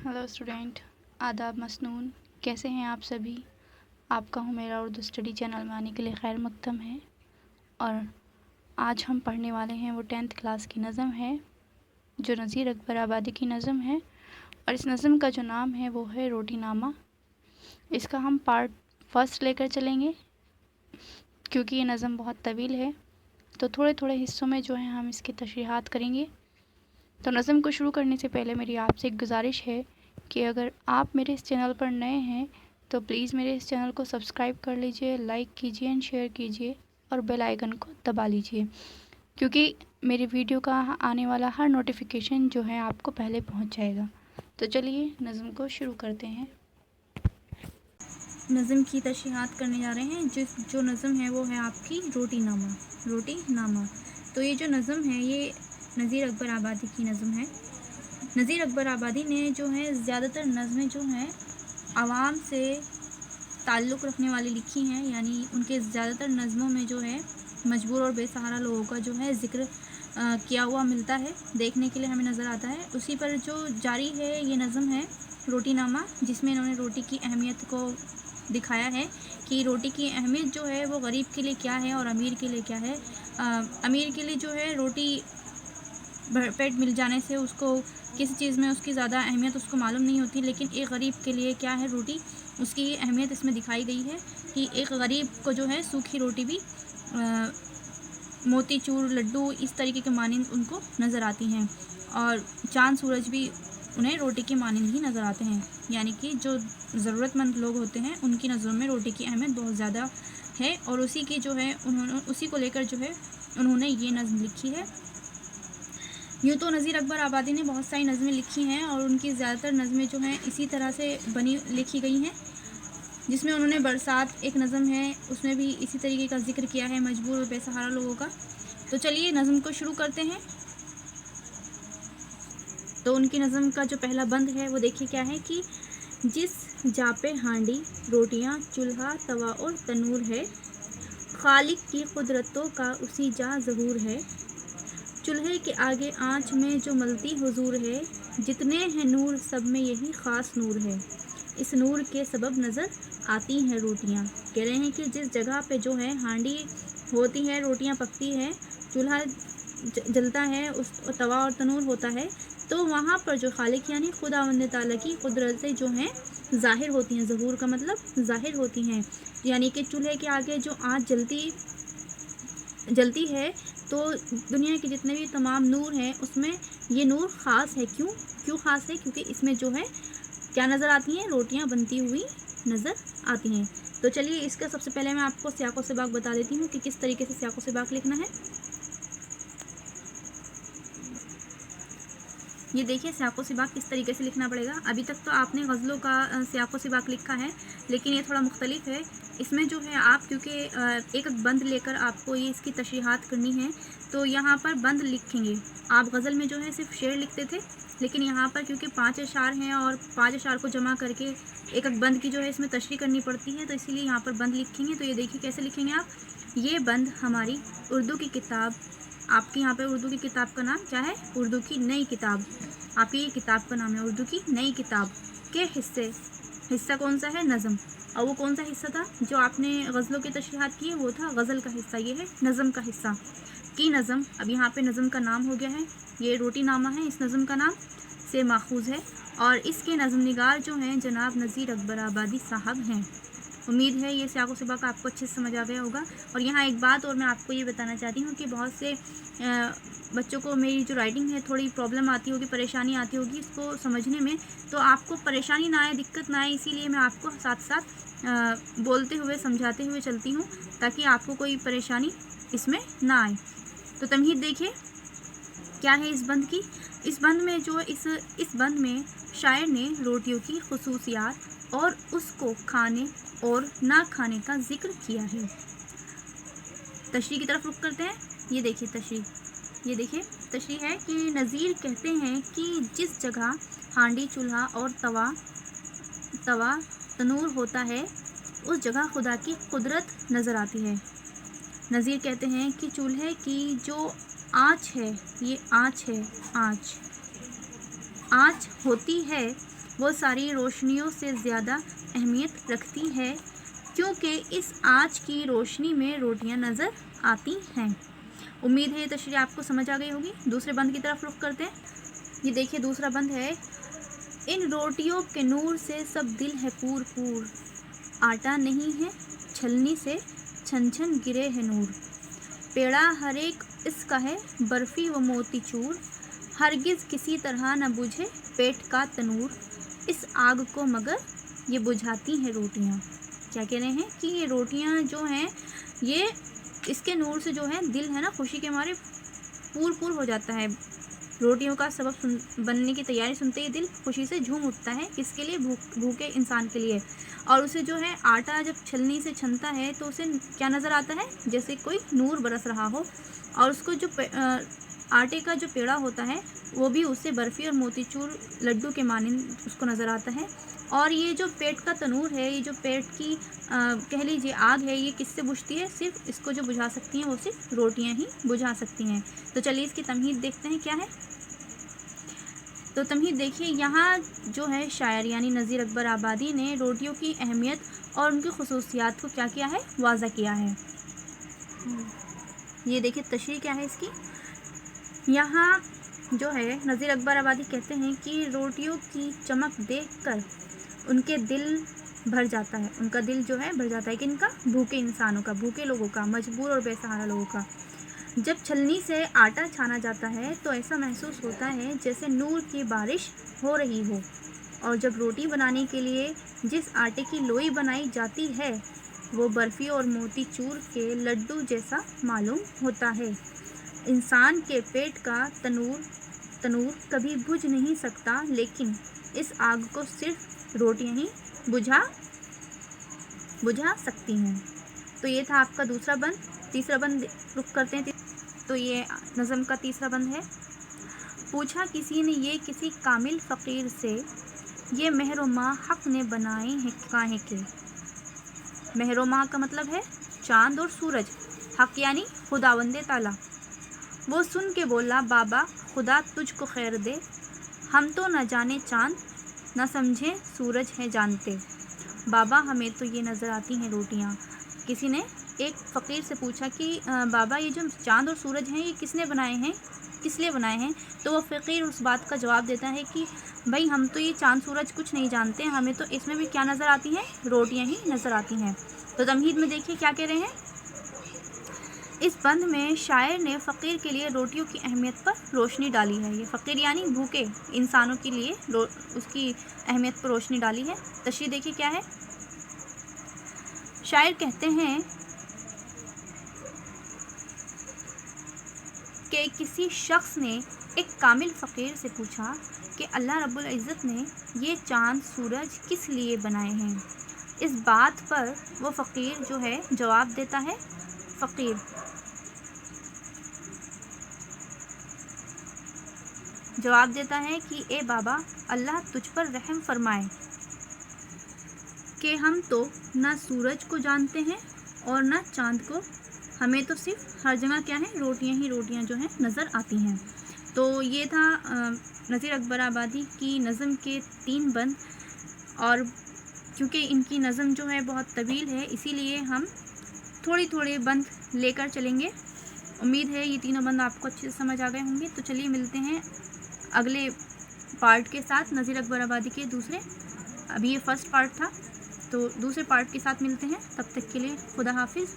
Hello student, आदाब मसनून। कैसे हैं आप सभी? आपका हूँ मेरा उर्दू स्टडी चैनल में आने के लिए खैर मक़दम है। और आज हम पढ़ने वाले हैं वो 10th क्लास की नज़म है जो नज़ीर अकबर आबादी की नज़म है। और इस नज़म का जो नाम है वो है रोटी नामा। इसका हम पार्ट फर्स्ट लेकर चलेंगे क्योंकि ये नज़म बहुत तवील है, तो थोड़े थोड़े हिस्सों में जो है हम इसकी तशरीहात करेंगे। तो नज़म को शुरू करने से पहले मेरी आपसे एक गुजारिश है कि अगर आप मेरे इस चैनल पर नए हैं तो प्लीज़ मेरे इस चैनल को सब्सक्राइब कर लीजिए, लाइक कीजिए एंड शेयर कीजिए और बेल आइकन को दबा लीजिए, क्योंकि मेरी वीडियो का आने वाला हर नोटिफिकेशन जो है आपको पहले पहुंच जाएगा। तो चलिए नज़म को शुरू करते हैं। नज़म की तशरीहात करने जा रहे हैं। जो नज़म है वो है आपकी रोटी नामा। तो ये जो नज़म है ये नज़ीर अकबर आबादी की नज़म है। नज़ीर अकबर आबादी ने जो है ज़्यादातर नज़में जो हैं आवाम से ताल्लुक़ रखने वाली लिखी हैं, यानी उनके ज़्यादातर नज़मों में जो है मजबूर और बेसहारा लोगों का जो है ज़िक्र किया हुआ मिलता है, देखने के लिए हमें नज़र आता है। उसी पर जो जारी है ये नज़म है रोटी नामा, जिसमें इन्होंने रोटी की अहमियत को दिखाया है कि रोटी की अहमियत जो है वो गरीब के लिए क्या है और अमीर के लिए क्या है। अमीर के लिए जो है रोटी भरपेट मिल जाने से उसको किसी चीज़ में उसकी ज़्यादा अहमियत उसको मालूम नहीं होती, लेकिन एक गरीब के लिए क्या है रोटी, उसकी अहमियत इसमें दिखाई गई है कि एक गरीब को जो है सूखी रोटी भी मोती चूर लड्डू इस तरीके के मानिंद उनको नज़र आती हैं, और चाँद सूरज भी उन्हें रोटी के मानिंद ही नज़र आते हैं। यानी कि जो ज़रूरतमंद लोग होते हैं उनकी नज़रों में रोटी की अहमियत बहुत ज़्यादा है, और उसी की जो है उसी को लेकर जो है उन्होंने ये नज़म लिखी है। यूँ तो नज़ीर अकबर आबादी ने बहुत सारी नज़में लिखी हैं और उनकी ज़्यादातर नज़में जो हैं इसी तरह से लिखी गई हैं, जिसमें उन्होंने बरसात एक नज़म है उसमें भी इसी तरीके का जिक्र किया है, मजबूर और बेसहारा लोगों का। तो चलिए नज़म को शुरू करते हैं। तो उनकी नज़म का जो पहला बंद है वो देखिए क्या है कि जिस जा पे हांडी रोटियाँ चूल्हा तवा और तनूर है, खालिक की कुदरतों का उसी जा ज़हूर है। चूल्हे के आगे आँच में जो मलती हुजूर है, जितने हैं नूर सब में यही ख़ास नूर है। इस नूर के सबब नज़र आती हैं रोटियाँ। कह रहे हैं कि जिस जगह पे जो है हांडी होती है, रोटियाँ पकती हैं, चूल्हा जलता है, उस तवा और तनूर होता है, तो वहाँ पर जो खालिक यानी खुदावंद ताला की कुदरतें जो हैं ज़ाहिर होती हैं। ज़हूर का मतलब ज़ाहिर होती हैं, यानी कि चूल्हे के आगे जो आँच जलती है तो दुनिया के जितने भी तमाम नूर हैं उसमें ये नूर ख़ास है। क्यों ख़ास है? क्योंकि इसमें जो है क्या नज़र आती हैं? रोटियां बनती हुई नज़र आती हैं। तो चलिए इसका सबसे पहले मैं आपको सियाक़ो सिबाक़ बता देती हूँ कि किस तरीके से सियाक़ो सिबाक़ लिखना है। ये देखिए सियाक़ो सिबाक़ किस तरीके से लिखना पड़ेगा। अभी तक तो आपने गज़लों का सियाक़ो सिबाक़ लिखा है, लेकिन ये थोड़ा मुख्तलिफ है। इसमें जो है आप क्योंकि एक बंद लेकर आपको ये इसकी तशरीहात करनी है, तो यहाँ पर बंद लिखेंगे। आप गज़ल में जो है सिर्फ शेर लिखते थे, लेकिन यहाँ पर क्योंकि 5 अशार हैं और 5 अशार को जमा करके एक बंद की जो है इसमें तशरीह करनी पड़ती है, तो इसीलिए यहाँ पर बंद लिखेंगे। तो ये देखिए कैसे लिखेंगे आप। ये बंद हमारी उर्दू की किताब, आपके यहाँ पे उर्दू की किताब का नाम क्या है? उर्दू की नई किताब। आपकी ये किताब का नाम है उर्दू की नई किताब के हिस्सा कौन सा है? नज़म। और वो कौन सा हिस्सा था जो आपने गज़लों की तशरीहात की है? वो था गज़ल का हिस्सा। ये है नज़म का हिस्सा की नज़म। अब यहाँ पे नज़म का नाम हो गया है, ये रोटी नामा है, इस नज़म का नाम से माखूज़ है, और इसके नज़म निगार जो हैं जनाब नज़ीर अकबर आबादी साहब हैं। उम्मीद है ये सियाक़ो सिबाक़ आपको अच्छे से समझ आ गया होगा। और यहाँ एक बात और मैं आपको ये बताना चाहती हूँ कि बहुत से बच्चों को मेरी जो राइटिंग है थोड़ी प्रॉब्लम आती होगी, परेशानी आती होगी इसको समझने में, तो आपको परेशानी ना आए, दिक्कत ना आए, इसीलिए मैं आपको साथ साथ बोलते हुए समझाते हुए चलती हूँ, ताकि आपको कोई परेशानी इसमें ना आए। तो तमहीद देखिए क्या है इस बंद की। इस बंद में जो इस बंद में शायर ने रोटियों की खुसूसियात और उसको खाने और ना खाने का जिक्र किया है। तशरीह की तरफ रुख करते हैं। ये देखिए तशरीह है कि नज़ीर कहते हैं कि जिस जगह हांडी चूल्हा और तवा तनूर होता है उस जगह खुदा की कुदरत नज़र आती है। नज़ीर कहते हैं कि चूल्हे की जो आँच है, ये आँच होती है, وہ ساری روشنیوں سے زیادہ اہمیت رکھتی ہے کیونکہ اس آنچ کی روشنی میں روٹیاں نظر آتی ہیں۔ امید ہے یہ تشریح آپ کو سمجھ آ گئی ہوگی۔ دوسرے بند کی طرف رخ کرتے ہیں۔ یہ دیکھیے دوسرا بند ہے، ان روٹیوں کے نور سے سب دل ہے پور پور، آٹا نہیں ہے چھلنی سے چھن چھن گرے ہے نور، پیڑا ہر ایک اس کا ہے برفی و موتی چور، ہرگز کسی طرح نہ بجھے پیٹ کا تنور، اس آگ کو مگر یہ بجھاتی ہیں روٹیاں۔ کیا کہہ رہے ہیں کہ یہ روٹیاں جو ہیں یہ اس کے نور سے جو ہے دل ہے نا خوشی کے مارے پور پور ہو جاتا ہے۔ روٹیوں کا سبب بننے کی تیاری سنتے ہی دل خوشی سے جھوم اٹھتا ہے، کس کے لیے؟ بھوکے انسان کے لیے۔ اور اسے جو ہے آٹا جب چھلنی سے چھنتا ہے تو اسے کیا نظر آتا ہے؟ جیسے کوئی نور برس رہا ہو، اور اس کو جو آٹے کا جو پیڑا ہوتا ہے وہ بھی اسے برفی اور موتی چور لڈو کے مانند اس کو نظر آتا ہے۔ اور یہ جو پیٹ کا تنور ہے، یہ جو پیٹ کی کہہ لیجیے آگ ہے، یہ کس سے بجھتی ہے؟ صرف اس کو جو بجھا سکتی ہیں وہ صرف روٹیاں ہی بجھا سکتی ہیں۔ تو چلیے اس کی تمہید دیکھتے ہیں کیا ہے۔ تو تمہید دیکھیے، یہاں جو ہے شاعر یعنی نذیر اکبر آبادی نے روٹیوں کی اہمیت اور ان کی خصوصیات کو کیا کیا ہے؟ واضح کیا ہے۔ یہ دیکھیے تشریح کیا ہے اس کی۔ یہاں جو ہے نذیر اکبر آبادی کہتے ہیں کہ روٹیوں کی چمک دیکھ کر ان کے دل بھر جاتا ہے، ان کا دل جو ہے بھر جاتا ہے کہ ان کا بھوکے انسانوں کا، بھوکے لوگوں کا، مجبور اور بے سہارا لوگوں کا۔ جب چھلنی سے آٹا چھانا جاتا ہے تو ایسا محسوس ہوتا ہے جیسے نور کی بارش ہو رہی ہو، اور جب روٹی بنانے کے لیے جس آٹے کی لوئی بنائی جاتی ہے وہ برفی اور موتی چور کے لڈو جیسا معلوم ہوتا ہے۔ انسان کے پیٹ کا تنور کبھی بجھ نہیں سکتا، لیکن اس آگ کو صرف روٹیاں ہی بجھا سکتی ہیں۔ تو یہ تھا آپ کا دوسرا بند۔ تیسرا بند رخ کرتے ہیں۔ تو یہ نظم کا تیسرا بند ہے۔ پوچھا کسی نے یہ کسی کامل فقیر سے، یہ مہر و ماہ حق نے بنائے ہیں کاہیں کے۔ مہر و ماہ کا مطلب ہے چاند اور سورج، حق یعنی خداوند تعالیٰ۔ وہ سن کے بولا بابا خدا تجھ کو خیر دے، ہم تو نہ جانے چاند نہ سمجھیں سورج ہے جانتے۔ بابا ہمیں تو یہ نظر آتی ہیں روٹیاں۔ کسی نے ایک فقیر سے پوچھا کہ بابا یہ جو چاند اور سورج ہیں یہ کس نے بنائے ہیں، کس لیے بنائے ہیں؟ تو وہ فقیر اس بات کا جواب دیتا ہے کہ بھائی ہم تو یہ چاند سورج کچھ نہیں جانتے، ہمیں تو اس میں بھی کیا نظر آتی ہیں؟ روٹیاں ہی نظر آتی ہیں۔ تو تمہید میں دیکھیے کیا کہہ رہے ہیں۔ اس بند میں شاعر نے فقیر کے لیے روٹیوں کی اہمیت پر روشنی ڈالی ہے۔ یہ فقیر یعنی بھوکے انسانوں کے لیے اس کی اہمیت پر روشنی ڈالی ہے۔ تشریح دیکھیے کیا ہے۔ شاعر کہتے ہیں کہ کسی شخص نے ایک کامل فقیر سے پوچھا کہ اللہ رب العزت نے یہ چاند سورج کس لیے بنائے ہیں؟ اس بات پر وہ فقیر جو ہے جواب دیتا ہے، فقیر جواب دیتا ہے کہ اے بابا اللہ تجھ پر رحم فرمائے کہ ہم تو نہ سورج کو جانتے ہیں اور نہ چاند کو، ہمیں تو صرف ہر جگہ کیا ہے؟ روٹیاں ہی روٹیاں جو ہیں نظر آتی ہیں۔ تو یہ تھا نذیر اکبر آبادی کی نظم کے 3 بند، اور کیونکہ ان کی نظم جو ہے بہت طویل ہے اسی لیے ہم تھوڑے بند لے کر چلیں گے۔ امید ہے یہ تینوں بند آپ کو اچھے سے سمجھ آ گئے ہوں گے۔ تو چلیے ملتے ہیں اگلے پارٹ کے ساتھ نذیر اکبر آبادی کے دوسرے، ابھی یہ فرسٹ پارٹ تھا، تو دوسرے پارٹ کے ساتھ ملتے ہیں۔ تب تک کے لیے خدا حافظ۔